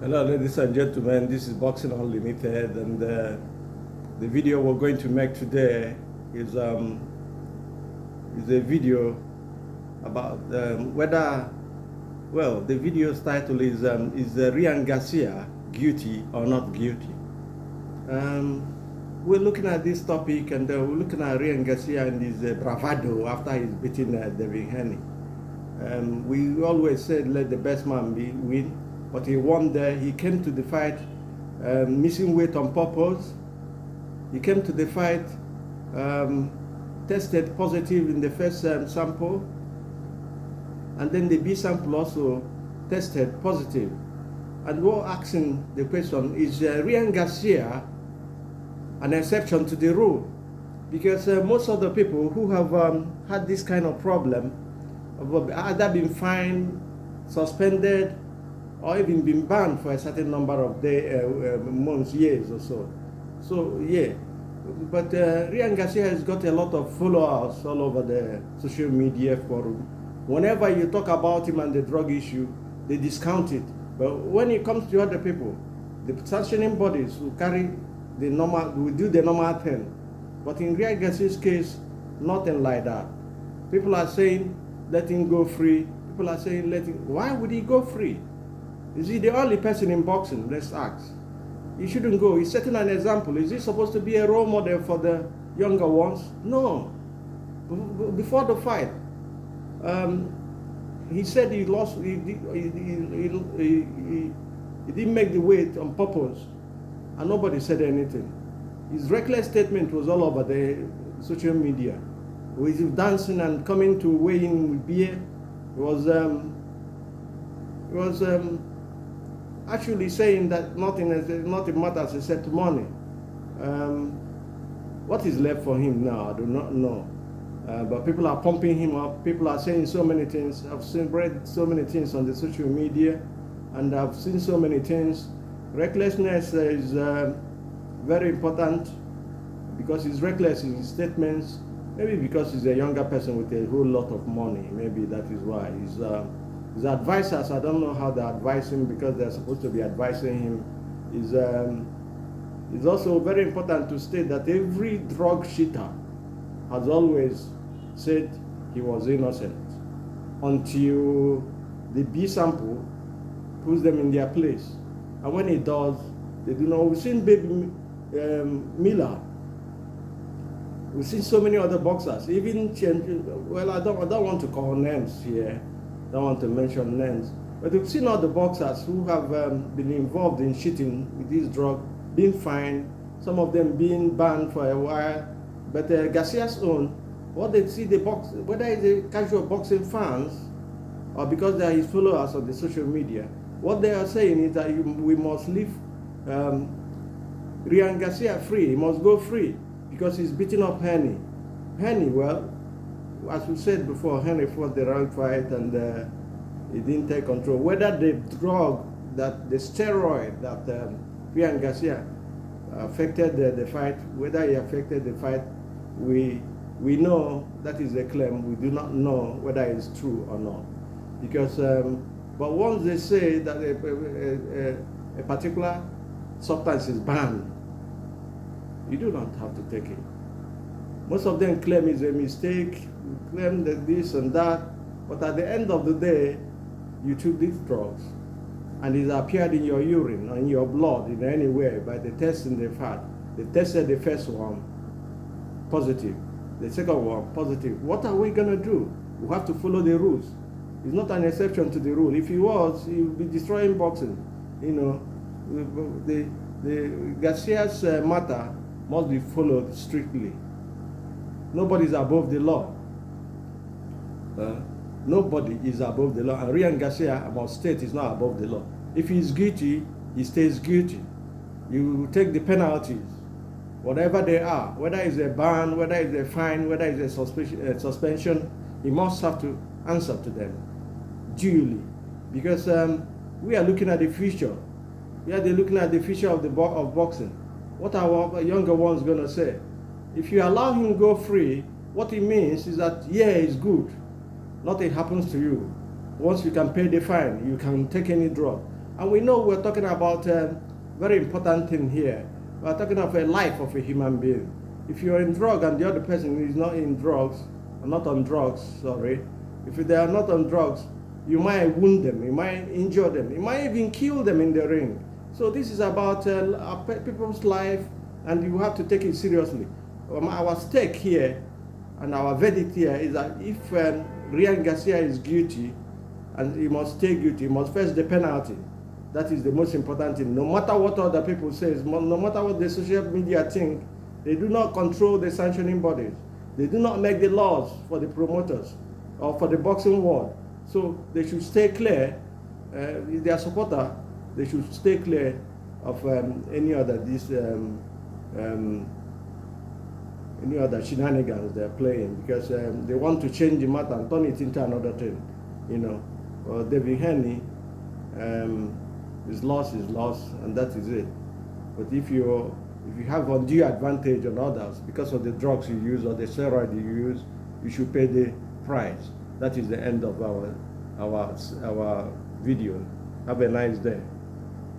Hello, ladies and gentlemen. This is Boxing Unlimited, and the video we're going to make today is a video about whether, well, the video's title is Ryan Garcia guilty or not guilty? We're looking at this topic, and we're looking at Ryan Garcia and his bravado after he's beaten David Haney. We always said let the best man win. But he won there. He came to the fight missing weight on purpose. He came to the fight tested positive in the first sample, and then the B sample also tested positive. And we're asking the question, is Ryan Garcia an exception to the rule? Because most of the people who have had this kind of problem have either been fined, suspended, or even been banned for a certain number of months, years or so. So yeah, but Ryan Garcia has got a lot of followers all over the social media forum. Whenever you talk about him and the drug issue, they discount it. But when it comes to other people, the sanctioning bodies will do the normal thing. But in Ryan Garcia's case, nothing like that. People are saying, let him go free. People are saying, why would he go free? Is he the only person in boxing? Let's ask. He shouldn't go. He's setting an example. Is he supposed to be a role model for the younger ones? No. Before the fight, he said he lost. He didn't make the weight on purpose, and nobody said anything. His reckless statement was all over the social media. With him dancing and coming to weigh in with beer, it was actually saying that nothing matters except money. What is left for him now, I do not know. But people are pumping him up. People are saying so many things. I've read so many things on the social media, and I've seen so many things. Recklessness is very important because he's reckless in his statements. Maybe because he's a younger person with a whole lot of money. Maybe that is why. His advisors, I don't know how they advise him because they're supposed to be advising him. It's also very important to state that every drug cheater has always said he was innocent until the B sample puts them in their place. And when it does, they do not. We've seen Baby Miller. We've seen so many other boxers, even well, I don't want to call names here. Don't want to mention names, but we've seen all the boxers who have been involved in cheating with this drug, being fined, some of them being banned for a while. But Garcia's own, what they see the box, whether it's the casual boxing fans or because they are his followers on the social media, what they are saying is that we must leave Ryan Garcia free. He must go free because he's beating up Haney. Haney, well, as we said before, Henry fought the wrong fight and he didn't take control. Whether the drug, the steroid that Ryan Garcia affected the fight, whether he affected the fight, we know that is a claim. We do not know whether it's true or not. Because, but once they say that a particular substance is banned, you do not have to take it. Most of them claim it's a mistake, claim that this and that, but at the end of the day, you took these drugs, and it appeared in your urine or in your blood in any way by the test in the fat. They tested the first one positive, the second one positive. What are we gonna do? We have to follow the rules. It's not an exception to the rule. If he was, he would be destroying boxing. You know, the Garcia's matter must be followed strictly. Nobody is above the law. Nobody is above the law. And Ryan Garcia, I must state, is not above the law. If he is guilty, he stays guilty. You take the penalties, whatever they are, whether it's a ban, whether it's a fine, whether it's a suspension, he must have to answer to them duly. Because we are looking at the future. We are looking at the future of boxing. What are our younger ones going to say? If you allow him go free, what it means is that, yeah, it's good. Nothing happens to you. Once you can pay the fine, you can take any drug. And we know we're talking about a very important thing here. We're talking of a life of a human being. If you're in drug and the other person is not in drugs, or not on drugs, sorry, if they are not on drugs, you might wound them, you might injure them, you might even kill them in the ring. So this is about people's life, and you have to take it seriously. Our stake here and our verdict here is that if Ryan Garcia is guilty, and he must stay guilty, he must face the penalty. That is the most important thing. No matter what other people say, no matter what the social media think, they do not control the sanctioning bodies. They do not make the laws for the promoters or for the boxing world. So they should stay clear. If they are supporter, they should stay clear of any other any other shenanigans they're playing, because they want to change the matter and turn it into another thing. You know, David Haney, his loss is loss, and that is it. But if you have undue advantage on others because of the drugs you use or the steroid you use, you should pay the price. That is the end of our video. Have a nice day.